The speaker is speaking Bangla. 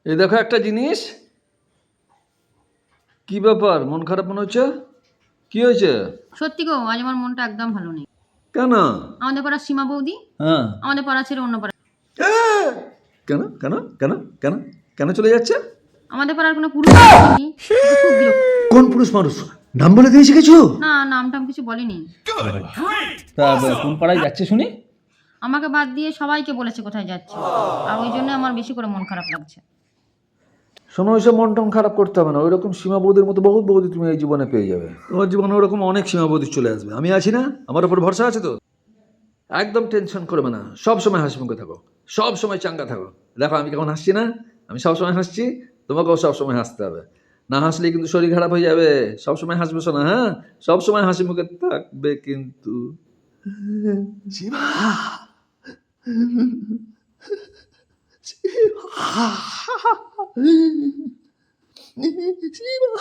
এই দেখো একটা জিনিস। কি ব্যাপার, মন খারাপ মনে হচ্ছে? কি হয়েছে? সত্যি গো, আজ আমার মনটা একদম ভালো নেই। কেন? আমাদের পাড়ার সীমা বৌদি হ্যাঁ। আমাদের পাড়া ছেড়ে অন্য পাড়া। কেন কেন কেন কেন কেন চলে যাচ্ছে? আমাদের পাড়ার কোনো পুরুষ মানুষ নেই। এটা খুব বিরক্ত। কোন পুরুষ মানুষ? নাম বলে দিয়েছে কিছু? না, নাম টাম কিছু বলেনি। তা কোন পাড়ায় যাচ্ছে শুনি? আমাকে বাদ দিয়ে সবাইকে বলেছে কোথায় যাচ্ছে, আর ওই জন্য আমার বেশি করে মন খারাপ লাগছে। শোনো, ওইসব মন টন খারাপ করতে হবে না। ওই রকম সীমাবৌদির মতো বহুত বৌদি তুমি এই জীবনে পেয়ে যাবে। তোমার জীবনে ওরকম অনেক সীমাবৌদি চলে আসবে। আমি আছি না? আমার উপর ভরসা আছে তো? একদম টেনশন করবে না, সব সময় হাসি মুখে থাকো, সব সময় চাঙ্গা থাকো। দেখো আমি কেমন হাসছি না? আমি সব সময় হাসছি, তোমাকেও সব সময় হাসতে হবে। না হাসলে কিন্তু শরীর খারাপ হয়ে যাবে। সব সময় হাসবে শোনা, হ্যাঁ? সব সময় হাসি মুখে থাকবে কিন্তু। সীমা, সীমা, সীমা।